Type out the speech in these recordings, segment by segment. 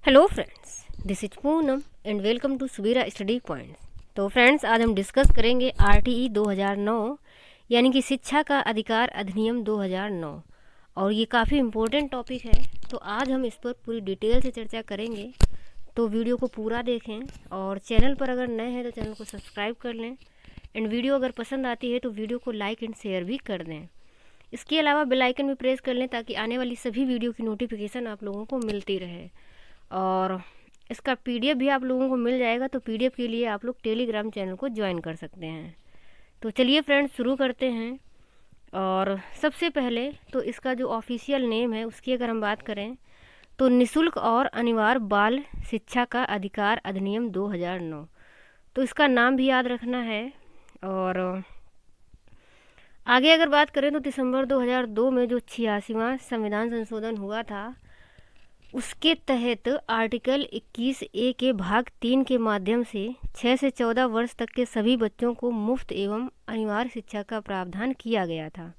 Hello friends, this is Poonam and welcome to Subira study points. तो friends, आज हम discuss करेंगे आरटीई 2009 यानी कि शिक्षा का अधिकार अधिनियम 2009। और ये काफ़ी इम्पोर्टेंट टॉपिक है, तो आज हम इस पर पूरी डिटेल से चर्चा करेंगे। तो वीडियो को पूरा देखें और चैनल पर अगर नए हैं तो चैनल को सब्सक्राइब कर लें। एंड वीडियो अगर पसंद आती है तो वीडियो को लाइक एंड शेयर भी कर दें। इसके अलावा बेल आइकन भी प्रेस कर लें ताकि आने वाली सभी वीडियो की नोटिफिकेशन आप लोगों को मिलती रहे। और इसका पीडीएफ भी आप लोगों को मिल जाएगा, तो पीडीएफ के लिए आप लोग टेलीग्राम चैनल को ज्वाइन कर सकते हैं। तो चलिए फ्रेंड्स, शुरू करते हैं। और सबसे पहले तो इसका जो ऑफिशियल नेम है उसकी अगर हम बात करें तो निशुल्क और अनिवार्य बाल शिक्षा का अधिकार अधिनियम 2009। तो इसका नाम भी याद रखना है। और आगे अगर बात करें तो दिसंबर 2002 में जो 86वां संविधान संशोधन हुआ था, उसके तहत आर्टिकल 21A के भाग 3 के माध्यम से 6 से 14 वर्ष तक के सभी बच्चों को मुफ्त एवं अनिवार्य शिक्षा का प्रावधान किया गया था।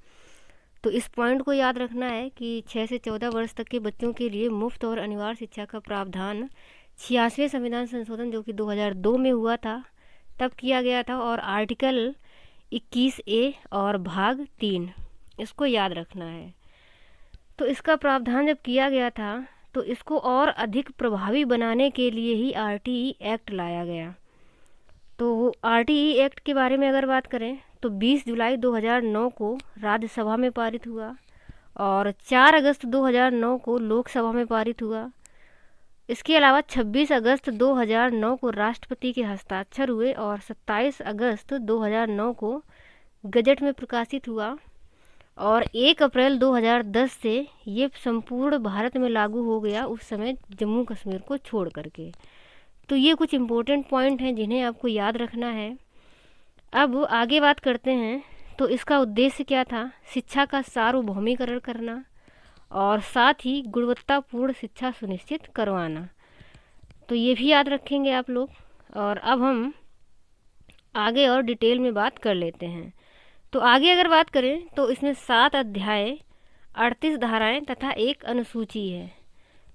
तो इस पॉइंट को याद रखना है कि 6 से 14 वर्ष तक के बच्चों के लिए मुफ्त और अनिवार्य शिक्षा का प्रावधान 86वें संविधान संशोधन जो कि 2002 में हुआ था तब किया गया था। और आर्टिकल 21A और भाग 3 इसको याद रखना है। तो इसका प्रावधान जब किया गया था तो इसको और अधिक प्रभावी बनाने के लिए ही आरटीई एक्ट लाया गया। तो आरटीई एक्ट के बारे में अगर बात करें तो 20 जुलाई 2009 को राज्यसभा में पारित हुआ और 4 अगस्त 2009 को लोकसभा में पारित हुआ। इसके अलावा 26 अगस्त 2009 को राष्ट्रपति के हस्ताक्षर हुए और 27 अगस्त 2009 को गजट में प्रकाशित हुआ। और 1 अप्रैल 2010 से ये संपूर्ण भारत में लागू हो गया, उस समय जम्मू कश्मीर को छोड़ करके। तो ये कुछ इम्पोर्टेंट पॉइंट हैं जिन्हें आपको याद रखना है। अब आगे बात करते हैं। तो इसका उद्देश्य क्या था? शिक्षा का सार्वभौमिकरण करना और साथ ही गुणवत्तापूर्ण शिक्षा सुनिश्चित करवाना। तो ये भी याद रखेंगे आप लोग। और अब हम आगे और डिटेल में बात कर लेते हैं। तो आगे अगर बात करें तो इसमें 7 अध्याय, 38 धाराएं तथा एक अनुसूची है।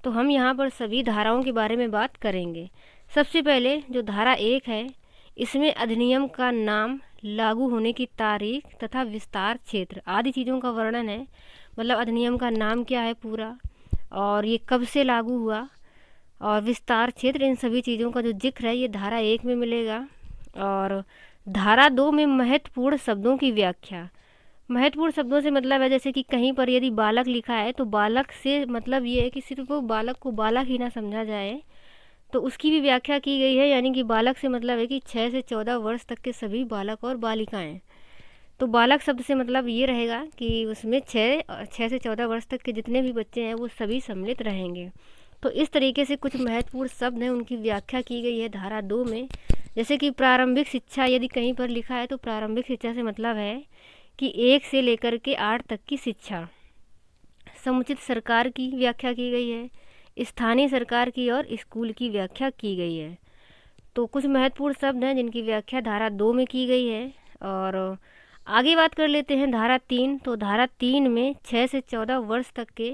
तो हम यहाँ पर सभी धाराओं के बारे में बात करेंगे। सबसे पहले जो धारा 1 है, इसमें अधिनियम का नाम, लागू होने की तारीख तथा विस्तार क्षेत्र आदि चीज़ों का वर्णन है। मतलब अधिनियम का नाम क्या है पूरा, और ये कब से लागू हुआ, और विस्तार क्षेत्र, इन सभी चीज़ों का जो जिक्र है ये धारा 1 में मिलेगा। और धारा 2 में महत्वपूर्ण शब्दों की व्याख्या। महत्वपूर्ण शब्दों से मतलब है जैसे कि कहीं पर यदि बालक लिखा है तो बालक से मतलब ये है कि सिर्फ वो बालक को बालक ही ना समझा जाए, तो उसकी भी व्याख्या की गई है। यानी कि बालक से मतलब है कि 6 से 14 वर्ष तक के सभी बालक और बालिकाएं। तो बालक शब्द से मतलब ये रहेगा कि उसमें 6 से 14 वर्ष तक के जितने भी बच्चे हैं वो सभी सम्मिलित रहेंगे। तो इस तरीके से कुछ महत्वपूर्ण शब्द हैं, उनकी व्याख्या की गई है धारा 2 में। जैसे कि प्रारंभिक शिक्षा, यदि कहीं पर लिखा है तो प्रारंभिक शिक्षा से मतलब है कि 1 से लेकर के 8 तक की शिक्षा। समुचित सरकार की व्याख्या की गई है, स्थानीय सरकार की और स्कूल की व्याख्या की गई है। तो कुछ महत्वपूर्ण शब्द हैं जिनकी व्याख्या धारा 2 में की गई है। और आगे बात कर लेते हैं धारा 3। तो धारा 3 में 6 से 14 वर्ष तक के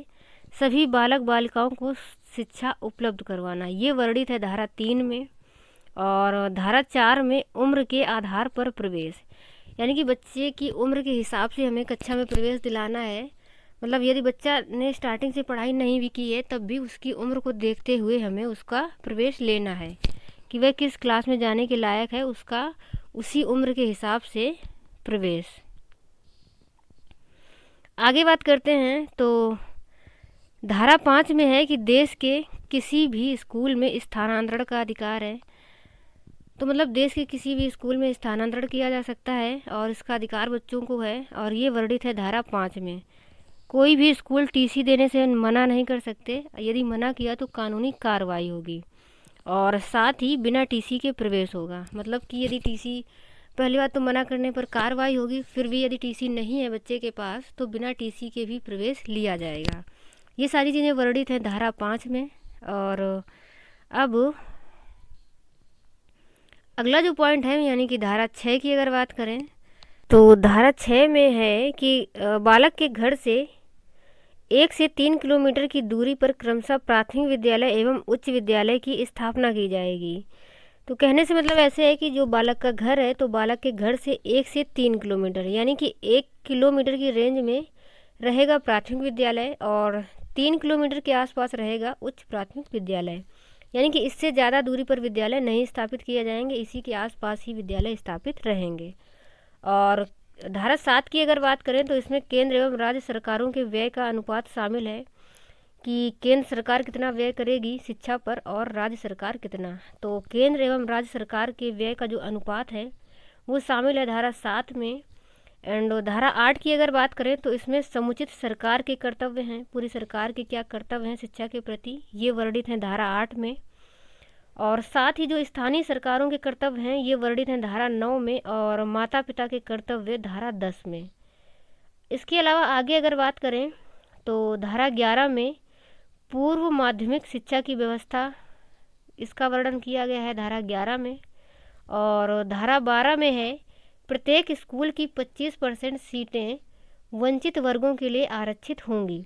सभी बालक बालिकाओं को शिक्षा उपलब्ध करवाना, ये वर्णित है धारा 3 में। और धारा 4 में उम्र के आधार पर प्रवेश, यानी कि बच्चे की उम्र के हिसाब से हमें कक्षा में प्रवेश दिलाना है। मतलब यदि बच्चा ने स्टार्टिंग से पढ़ाई नहीं भी की है तब भी उसकी उम्र को देखते हुए हमें उसका प्रवेश लेना है कि वह किस क्लास में जाने के लायक है, उसका उसी उम्र के हिसाब से प्रवेश। आगे बात करते हैं तो धारा 5 में है कि देश के किसी भी स्कूल में स्थानांतरण का अधिकार है। तो मतलब देश के किसी भी स्कूल में स्थानांतरण किया जा सकता है और इसका अधिकार बच्चों को है। और ये वर्णित है धारा 5 में। कोई भी स्कूल टीसी देने से मना नहीं कर सकते, यदि मना किया तो कानूनी कार्रवाई होगी। और साथ ही बिना टीसी के प्रवेश होगा। मतलब कि यदि टीसी, पहली बात तो मना करने पर कार्रवाई होगी, फिर भी यदि टीसी नहीं है बच्चे के पास तो बिना टीसी के भी प्रवेश लिया जाएगा। ये सारी चीज़ें वर्णित हैं धारा 5 में। और अब अगला जो पॉइंट है यानी कि धारा 6 की अगर बात करें तो धारा 6 में है कि बालक के घर से 1 से 3 किलोमीटर की दूरी पर क्रमशः प्राथमिक विद्यालय एवं उच्च विद्यालय की स्थापना की जाएगी। तो कहने से मतलब ऐसे है कि जो बालक का घर है तो बालक के घर से 1 से 3 किलोमीटर यानी कि 1 किलोमीटर की रेंज में रहेगा प्राथमिक विद्यालय और 3 किलोमीटर के आसपास रहेगा उच्च प्राथमिक विद्यालय। यानी कि इससे ज़्यादा दूरी पर विद्यालय नहीं स्थापित किए जाएंगे, इसी के आसपास ही विद्यालय स्थापित रहेंगे। और धारा 7 की अगर बात करें तो इसमें केंद्र एवं राज्य सरकारों के व्यय का अनुपात शामिल है कि केंद्र सरकार कितना व्यय करेगी शिक्षा पर और राज्य सरकार कितना। तो केंद्र एवं राज्य सरकार के व्यय का जो अनुपात है वो शामिल है धारा 7 में। एंड धारा 8 की अगर बात करें तो इसमें समुचित सरकार के कर्तव्य हैं, पूरी सरकार के क्या कर्तव्य हैं शिक्षा के प्रति, ये वर्णित हैं धारा 8 में। और साथ ही जो स्थानीय सरकारों के कर्तव्य हैं ये वर्णित हैं धारा 9 में और माता पिता के कर्तव्य धारा 10 में। इसके अलावा आगे अगर बात करें तो धारा 11 में पूर्व माध्यमिक शिक्षा की व्यवस्था, इसका वर्णन किया गया है धारा 11 में। और धारा 12 में है प्रत्येक स्कूल की 25% सीटें वंचित वर्गों के लिए आरक्षित होंगी,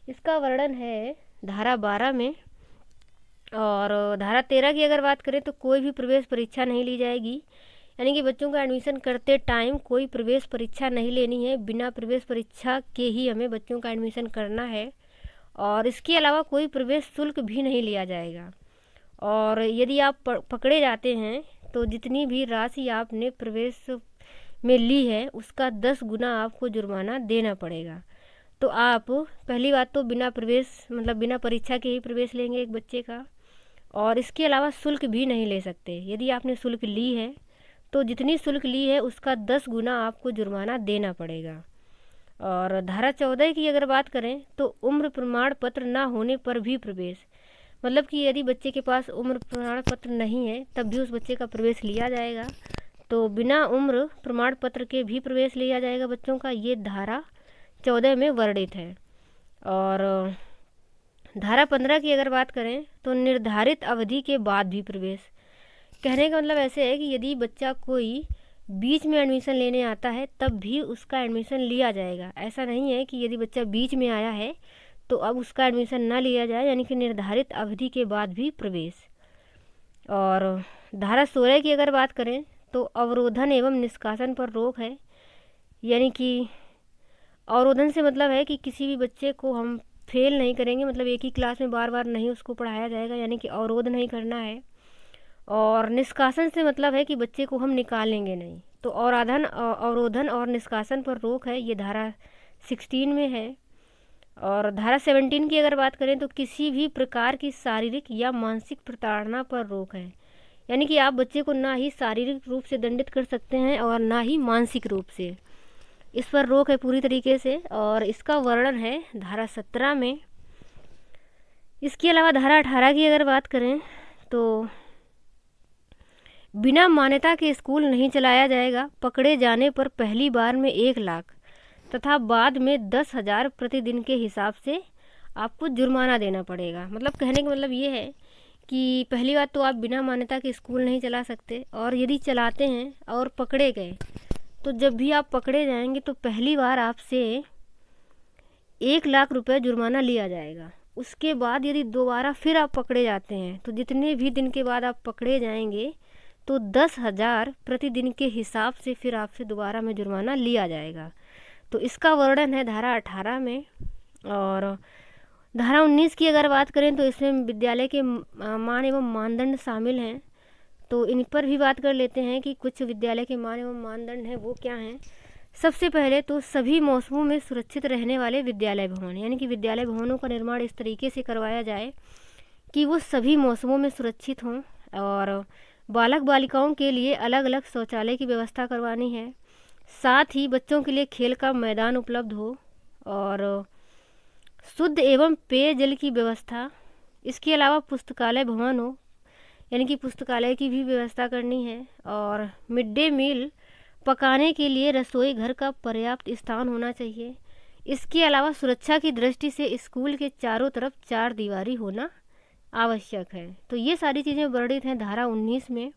इसका वर्णन है धारा 12 में। और धारा 13 की अगर बात करें तो कोई भी प्रवेश परीक्षा नहीं ली जाएगी, यानी कि बच्चों का एडमिशन करते टाइम कोई प्रवेश परीक्षा नहीं लेनी है, बिना प्रवेश परीक्षा के ही हमें बच्चों का एडमिशन करना है। और इसके अलावा कोई प्रवेश शुल्क भी नहीं लिया जाएगा। और यदि आप पकड़े जाते हैं तो जितनी भी राशि आपने प्रवेश में ली है उसका 10 गुना आपको जुर्माना देना पड़ेगा। तो आप पहली बात तो बिना प्रवेश मतलब बिना परीक्षा के ही प्रवेश लेंगे एक बच्चे का, और इसके अलावा शुल्क भी नहीं ले सकते। यदि आपने शुल्क ली है तो जितनी शुल्क ली है उसका 10 गुना आपको जुर्माना देना पड़ेगा। और धारा 14 की अगर बात करें तो उम्र प्रमाण पत्र ना होने पर भी प्रवेश, मतलब कि यदि बच्चे के पास उम्र प्रमाण पत्र नहीं है तब भी उस बच्चे का प्रवेश लिया जाएगा। तो बिना उम्र प्रमाण पत्र के भी प्रवेश लिया जाएगा बच्चों का, ये धारा 14 में वर्णित है। और धारा 15 की अगर बात करें तो निर्धारित अवधि के बाद भी प्रवेश, कहने का मतलब ऐसे है कि यदि बच्चा कोई बीच में एडमिशन लेने आता है तब भी उसका एडमिशन लिया जाएगा। ऐसा नहीं है कि यदि बच्चा बीच में आया है तो अब उसका एडमिशन ना लिया जाए, यानी कि निर्धारित अवधि के बाद भी प्रवेश। और धारा 16 की अगर बात करें तो अवरोधन एवं निष्कासन पर रोक है, यानी कि अवरोधन से मतलब है कि किसी भी बच्चे को हम फेल नहीं करेंगे, मतलब एक ही क्लास में बार बार नहीं उसको पढ़ाया जाएगा, यानी कि अवरोध नहीं करना है। और निष्कासन से मतलब है कि बच्चे को हम निकालेंगे नहीं। तो अवरोधन और निष्कासन पर रोक है, ये धारा 16 में है। और धारा 17 की अगर बात करें तो किसी भी प्रकार की शारीरिक या मानसिक प्रताड़ना पर रोक है, यानी कि आप बच्चे को ना ही शारीरिक रूप से दंडित कर सकते हैं और ना ही मानसिक रूप से, इस पर रोक है पूरी तरीके से। और इसका वर्णन है धारा 17 में। इसके अलावा धारा 18 की अगर बात करें तो बिना मान्यता के स्कूल नहीं चलाया जाएगा, पकड़े जाने पर पहली बार में 1 लाख तथा बाद में 10,000 प्रतिदिन के हिसाब से आपको जुर्माना देना पड़ेगा। मतलब कहने का मतलब ये है कि पहली बात तो आप बिना मान्यता के स्कूल नहीं चला सकते, और यदि चलाते हैं और पकड़े गए तो जब भी आप पकड़े जाएंगे तो पहली बार आपसे 1 लाख रुपए जुर्माना लिया जाएगा। उसके बाद यदि दोबारा फिर आप पकड़े जाते हैं तो जितने भी दिन के बाद आप पकड़े जाएंगे तो 10,000 प्रतिदिन के हिसाब से फिर आपसे दोबारा में जुर्माना लिया जाएगा। तो इसका वर्णन है धारा 18 में। और धारा 19 की अगर बात करें तो इसमें विद्यालय के मान एवं मानदंड शामिल हैं, तो इन पर भी बात कर लेते हैं कि कुछ विद्यालय के मान एवं मानदंड हैं वो क्या हैं। सबसे पहले तो सभी मौसमों में सुरक्षित रहने वाले विद्यालय भवन, यानी कि विद्यालय भवनों का निर्माण इस तरीके से करवाया जाए कि वो सभी मौसमों में सुरक्षित हों। और बालक बालिकाओं के लिए अलग अलग शौचालय की व्यवस्था करवानी है, साथ ही बच्चों के लिए खेल का मैदान उपलब्ध हो और शुद्ध एवं पेयजल की व्यवस्था। इसके अलावा पुस्तकालय भवन हो, यानी कि पुस्तकालय की भी व्यवस्था करनी है। और मिड डे मील पकाने के लिए रसोई घर का पर्याप्त स्थान होना चाहिए। इसके अलावा सुरक्षा की दृष्टि से स्कूल के चारों तरफ 4 दीवारी होना आवश्यक है। तो ये सारी चीज़ें वर्णित हैं धारा 19 में।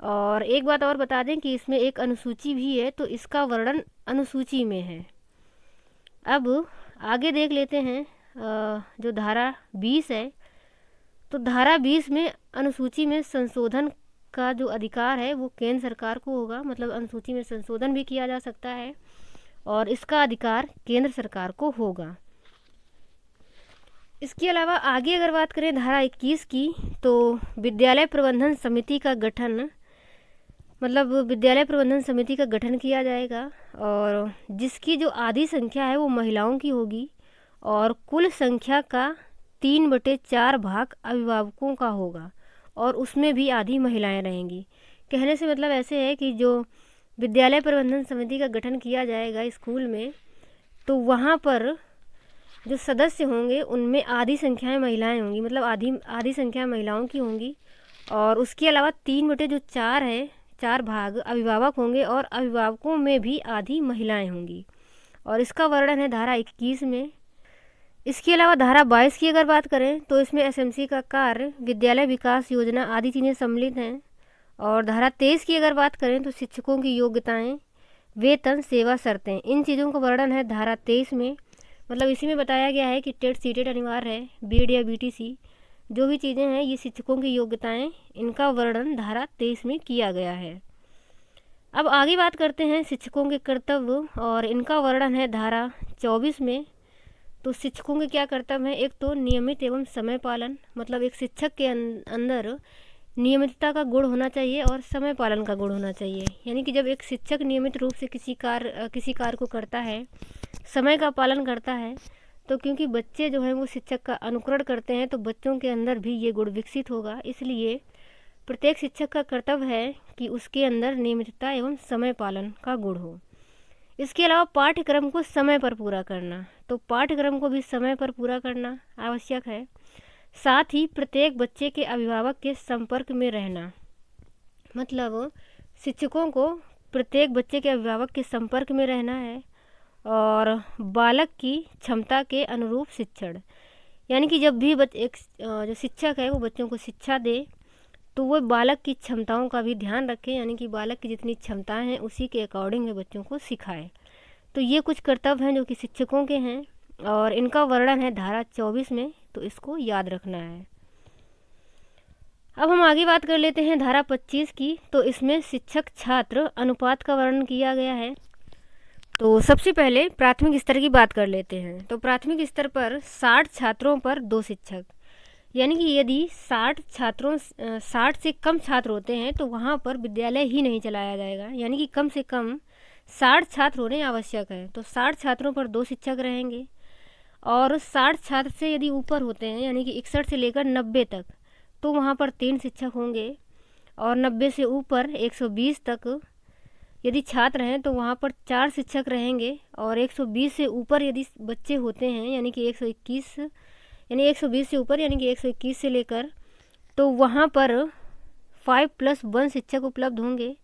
और एक बात और बता दें कि इसमें एक अनुसूची भी है, तो इसका वर्णन अनुसूची में है। अब आगे देख लेते हैं जो धारा 20 है। तो धारा 20 में अनुसूची में संशोधन का जो अधिकार है वो केंद्र सरकार को होगा, मतलब अनुसूची में संशोधन भी किया जा सकता है और इसका अधिकार केंद्र सरकार को होगा। इसके अलावा आगे अगर बात करें धारा 21 की, तो विद्यालय प्रबंधन समिति का गठन, मतलब विद्यालय प्रबंधन समिति का गठन किया जाएगा और जिसकी जो आधी संख्या है वो महिलाओं की होगी और कुल संख्या का 3/4 भाग अभिभावकों का होगा और उसमें भी आधी महिलाएं रहेंगी। कहने से मतलब ऐसे है कि जो विद्यालय प्रबंधन समिति का गठन किया जाएगा स्कूल में, तो वहाँ पर जो सदस्य होंगे उनमें आधी संख्याएं महिलाएं होंगी, मतलब आधी संख्या महिलाओं की होंगी और उसके अलावा 3/4 है, 4 भाग अभिभावक होंगे और अभिभावकों में भी आधी महिलाएं होंगी और इसका वर्णन है धारा 21 में। इसके अलावा धारा 22 की अगर बात करें तो इसमें एसएमसी का कार्य, विद्यालय विकास योजना आदि चीज़ें सम्मिलित हैं और धारा 23 की अगर बात करें तो शिक्षकों की योग्यताएं, वेतन, सेवा शर्तें, इन चीज़ों का वर्णन है धारा 23 में। मतलब इसी में बताया गया है कि टेट सीटेट अनिवार्य है, बीएड या बीटीसी जो भी चीज़ें हैं, ये शिक्षकों की योग्यताएं, इनका वर्णन धारा 23 में किया गया है। अब आगे बात करते हैं शिक्षकों के कर्तव्य और इनका वर्णन है धारा 24 में। तो शिक्षकों के क्या कर्तव्य हैं? एक तो नियमित एवं समय पालन, मतलब एक शिक्षक के अंदर नियमितता का गुण होना चाहिए और समय पालन का गुण होना चाहिए। यानी कि जब एक शिक्षक नियमित रूप से किसी कार्य को करता है, समय का पालन करता है, तो क्योंकि बच्चे जो हैं वो शिक्षक का अनुकरण करते हैं तो बच्चों के अंदर भी ये गुण विकसित होगा। इसलिए प्रत्येक शिक्षक का कर्तव्य है कि उसके अंदर नियमितता एवं समय पालन का गुण हो। इसके अलावा पाठ्यक्रम को समय पर पूरा करना, तो पाठ्यक्रम को भी समय पर पूरा करना आवश्यक है। साथ ही प्रत्येक बच्चे के अभिभावक के संपर्क में रहना, मतलब शिक्षकों को प्रत्येक बच्चे के अभिभावक के संपर्क में रहना है और बालक की क्षमता के अनुरूप शिक्षण, यानी कि जब भी जो शिक्षक है वो बच्चों को शिक्षा दे तो वो बालक की क्षमताओं का भी ध्यान रखें, यानी कि बालक की जितनी क्षमताएं हैं उसी के अकॉर्डिंग में बच्चों को सिखाए। तो ये कुछ कर्तव्य हैं जो कि शिक्षकों के हैं और इनका वर्णन है धारा 24 में, तो इसको याद रखना है। अब हम आगे बात कर लेते हैं धारा 25 की। तो इसमें शिक्षक छात्र अनुपात का वर्णन किया गया है। तो सबसे पहले प्राथमिक स्तर की बात कर लेते हैं। तो प्राथमिक स्तर पर 60 छात्रों पर 2 शिक्षक, यानी कि यदि 60 से कम छात्र होते हैं तो वहाँ पर विद्यालय ही नहीं चलाया जाएगा, यानी कि कम से कम 60 छात्र होने आवश्यक है। तो 60 छात्रों पर 2 शिक्षक रहेंगे और 60 छात्र से यदि ऊपर होते हैं, यानी कि 61 से लेकर 90 तक, तो वहाँ पर 3 शिक्षक होंगे और 90 से ऊपर 120 तक यदि छात्र हैं तो वहाँ पर 4 शिक्षक रहेंगे और 120 से ऊपर यदि बच्चे होते हैं, यानी कि 120 से ऊपर, यानी कि 121 से लेकर, तो वहाँ पर 5+1 शिक्षक उपलब्ध होंगे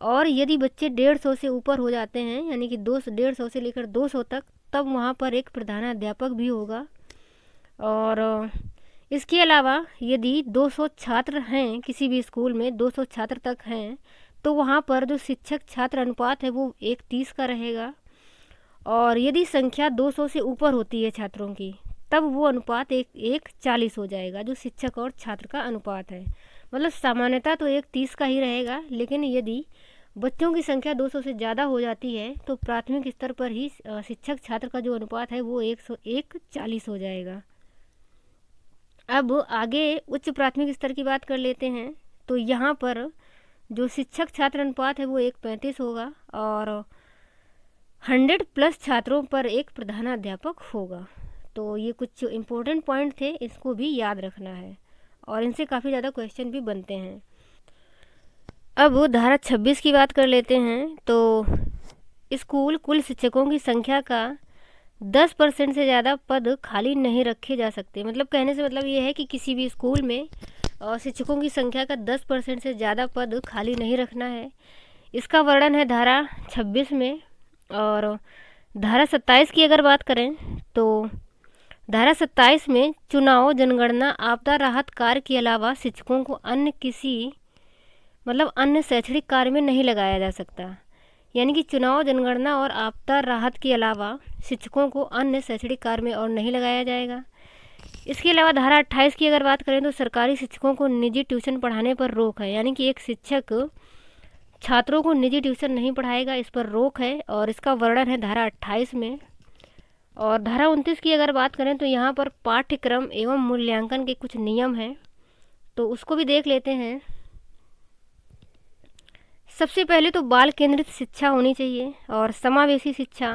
और यदि बच्चे 150 से ऊपर हो जाते हैं, यानी कि 150 से लेकर 200 तक, तब वहाँ पर एक प्रधानाध्यापक भी होगा। और इसके अलावा यदि 200 छात्र हैं, किसी भी स्कूल में 200 छात्र तक हैं, तो वहाँ पर जो शिक्षक छात्र अनुपात है वो 1:30 का रहेगा और यदि संख्या 200 से ऊपर होती है छात्रों की, तब वो अनुपात 1:40 हो जाएगा, जो शिक्षक और छात्र का अनुपात है। मतलब सामान्यतः तो 1:30 का ही रहेगा, लेकिन यदि बच्चों की संख्या 200 से ज़्यादा हो जाती है तो प्राथमिक स्तर पर ही शिक्षक छात्र का जो अनुपात है वो 1:40 हो जाएगा। अब आगे उच्च प्राथमिक स्तर की बात कर लेते हैं। तो यहाँ पर जो शिक्षक छात्र अनुपात है वो 1:35 होगा और 100+ छात्रों पर एक प्रधानाध्यापक होगा। तो ये कुछ इम्पोर्टेंट पॉइंट थे, इसको भी याद रखना है और इनसे काफ़ी ज़्यादा क्वेश्चन भी बनते हैं। अब धारा 26 की बात कर लेते हैं। तो स्कूल कुल शिक्षकों की संख्या का 10% से ज़्यादा पद खाली नहीं रखे जा सकते। मतलब कहने से मतलब ये है कि किसी भी स्कूल में शिक्षकों की संख्या का 10% से ज़्यादा पद खाली नहीं रखना है। इसका वर्णन है धारा 26 में। और धारा 27 की अगर बात करें तो धारा 27 में चुनाव, जनगणना, आपदा राहत कार्य के अलावा शिक्षकों को अन्य शैक्षणिक कार्य में नहीं लगाया जा सकता। यानी कि चुनाव, जनगणना और आपदा राहत के अलावा शिक्षकों को अन्य शैक्षणिक कार्य में और नहीं लगाया जाएगा। इसके अलावा धारा 28 की अगर बात करें तो सरकारी शिक्षकों को निजी ट्यूशन पढ़ाने पर रोक है, यानी कि एक शिक्षक छात्रों को निजी ट्यूशन नहीं पढ़ाएगा, इस पर रोक है और इसका वर्णन है धारा 28 में। और धारा 29 की अगर बात करें तो यहाँ पर पाठ्यक्रम एवं मूल्यांकन के कुछ नियम हैं, तो उसको भी देख लेते हैं। सबसे पहले तो बाल केंद्रित शिक्षा होनी चाहिए और समावेशी शिक्षा,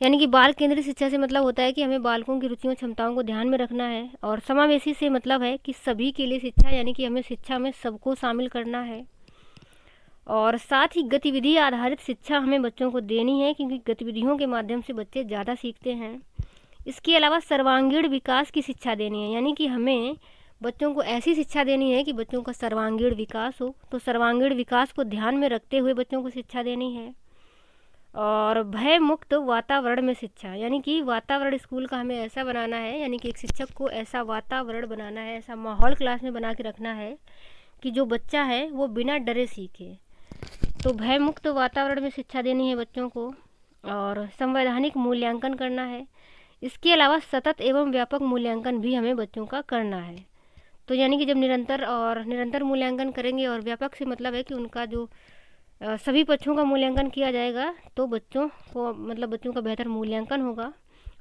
यानी कि बाल केंद्रित शिक्षा से मतलब होता है कि हमें बालकों की रुचियों क्षमताओं को ध्यान में रखना है, और समावेशी से मतलब है कि सभी के लिए शिक्षा, यानी कि हमें शिक्षा में सबको शामिल करना है। और साथ ही गतिविधि आधारित शिक्षा हमें बच्चों को देनी है, क्योंकि गतिविधियों के माध्यम से बच्चे ज़्यादा सीखते हैं। इसके अलावा सर्वांगीण विकास की शिक्षा देनी है, यानी कि हमें बच्चों को ऐसी शिक्षा देनी है कि बच्चों का सर्वांगीण विकास हो, तो सर्वांगीण विकास को ध्यान में रखते हुए बच्चों को शिक्षा देनी है। और भय मुक्त वातावरण में शिक्षा, यानी कि वातावरण स्कूल का हमें ऐसा बनाना है, यानी कि एक शिक्षक को ऐसा वातावरण बनाना है, ऐसा माहौल क्लास में बना के रखना है कि जो बच्चा है वो बिना डरे सीखे। तो भय मुक्त वातावरण में शिक्षा देनी है बच्चों को, और संवैधानिक मूल्यांकन करना है। इसके अलावा सतत एवं व्यापक मूल्यांकन भी हमें बच्चों का करना है। तो यानी कि जब निरंतर मूल्यांकन करेंगे, और व्यापक से मतलब है कि उनका जो सभी पक्षों का मूल्यांकन किया जाएगा, तो बच्चों को मतलब बच्चों का बेहतर मूल्यांकन होगा,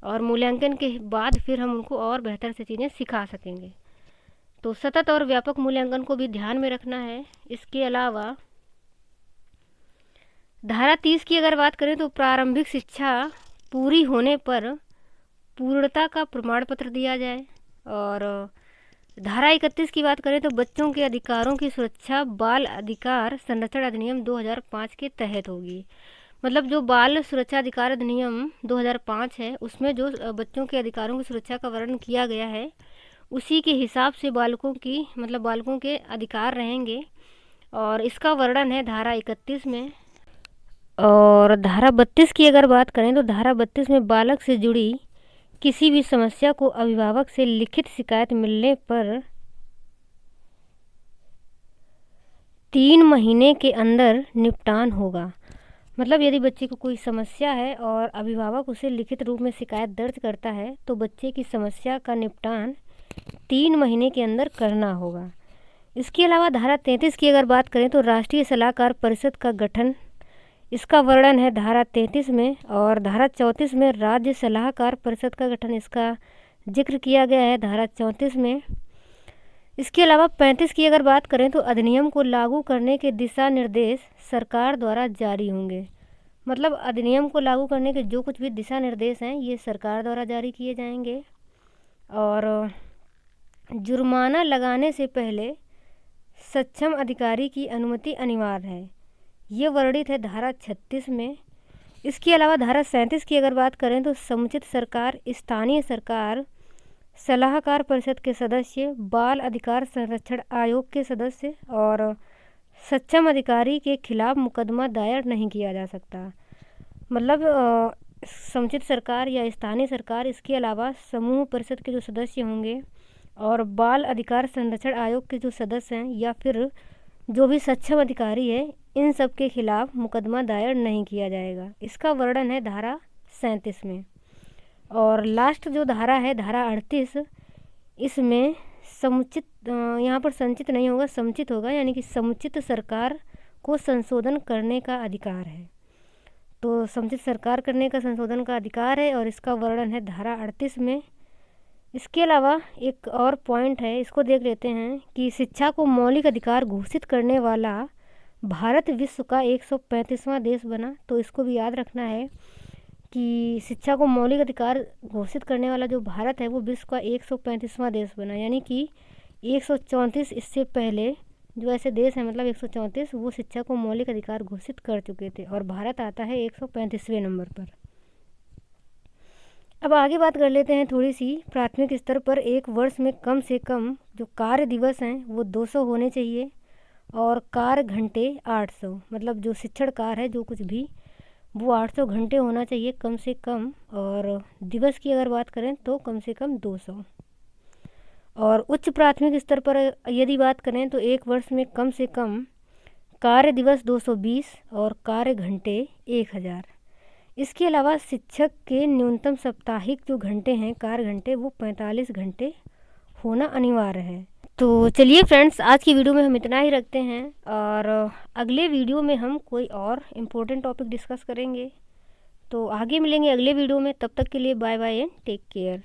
और मूल्यांकन के बाद फिर हम उनको और बेहतर से चीज़ें सिखा सकेंगे। तो सतत और व्यापक मूल्यांकन को भी ध्यान में रखना है। इसके अलावा धारा 30 की अगर बात करें तो प्रारंभिक शिक्षा पूरी होने पर पूर्णता का प्रमाण पत्र दिया जाए। और धारा 31 की बात करें तो बच्चों के अधिकारों की सुरक्षा बाल अधिकार संरक्षण अधिनियम 2005 के तहत होगी। मतलब जो बाल सुरक्षा अधिकार अधिनियम 2005 है, उसमें जो बच्चों के अधिकारों की सुरक्षा का वर्णन किया गया है, उसी के हिसाब से बालकों के अधिकार रहेंगे, और इसका वर्णन है धारा 31 में। और धारा 32 की अगर बात करें तो धारा 32 में बालक से जुड़ी किसी भी समस्या को अभिभावक से लिखित शिकायत मिलने पर 3 महीने के अंदर निपटान होगा। मतलब यदि बच्चे को कोई समस्या है और अभिभावक उसे लिखित रूप में शिकायत दर्ज करता है, तो बच्चे की समस्या का निपटान 3 महीने के अंदर करना होगा। इसके अलावा धारा 33 की अगर बात करें तो राष्ट्रीय सलाहकार परिषद का गठन, इसका वर्णन है धारा 33 में। और धारा 34 में राज्य सलाहकार परिषद का गठन, इसका जिक्र किया गया है धारा 34 में। इसके अलावा 35 की अगर बात करें तो अधिनियम को लागू करने के दिशा निर्देश सरकार द्वारा जारी होंगे। मतलब अधिनियम को लागू करने के जो कुछ भी दिशा निर्देश हैं, ये सरकार द्वारा जारी किए जाएंगे। और जुर्माना लगाने से पहले सक्षम अधिकारी की अनुमति अनिवार्य है, ये वर्णित है धारा 36 में। इसके अलावा धारा 37 की अगर बात करें तो समुचित सरकार, स्थानीय सरकार, सलाहकार परिषद के सदस्य, बाल अधिकार संरक्षण आयोग के सदस्य और सक्षम अधिकारी के खिलाफ मुकदमा दायर नहीं किया जा सकता। मतलब समुचित सरकार या स्थानीय सरकार, इसके अलावा समूह परिषद के जो सदस्य होंगे और बाल अधिकार संरक्षण आयोग के जो सदस्य हैं, या फिर जो भी सक्षम अधिकारी है, इन सब के खिलाफ मुकदमा दायर नहीं किया जाएगा। इसका वर्णन है धारा 37 में। और लास्ट जो धारा है धारा 38, इसमें समुचित, यहाँ पर संचित नहीं होगा, समुचित होगा, यानी कि समुचित सरकार को संशोधन करने का अधिकार है। तो समुचित सरकार करने का संशोधन का अधिकार है, और इसका वर्णन है धारा 38 में। इसके अलावा एक और पॉइंट है, इसको देख लेते हैं कि शिक्षा को मौलिक अधिकार घोषित करने वाला भारत विश्व का 135वां देश बना। तो इसको भी याद रखना है कि शिक्षा को मौलिक अधिकार घोषित करने वाला जो भारत है, वो विश्व का 135वां देश बना। यानी कि 134 इससे पहले जो ऐसे देश हैं, मतलब 134, वो शिक्षा को मौलिक अधिकार घोषित कर चुके थे, और भारत आता है 135वें नंबर पर। अब आगे बात कर लेते हैं थोड़ी सी। प्राथमिक स्तर पर एक वर्ष में कम से कम जो कार्य दिवस हैं वो 200 होने चाहिए, और कार्य घंटे 800। मतलब जो शिक्षण कार्य है जो कुछ भी, वो 800 घंटे होना चाहिए कम से कम। और दिवस की अगर बात करें तो कम से कम 200। और उच्च प्राथमिक स्तर पर यदि बात करें तो एक वर्ष में कम से कम कार्य दिवस 220 और कार्य घंटे 1000। इसके अलावा शिक्षक के न्यूनतम साप्ताहिक जो घंटे हैं, कार्य घंटे, वो 45 घंटे होना अनिवार्य है। तो चलिए फ्रेंड्स, आज की वीडियो में हम इतना ही रखते हैं और अगले वीडियो में हम कोई और इम्पोर्टेंट टॉपिक डिस्कस करेंगे। तो आगे मिलेंगे अगले वीडियो में, तब तक के लिए bye bye and take care.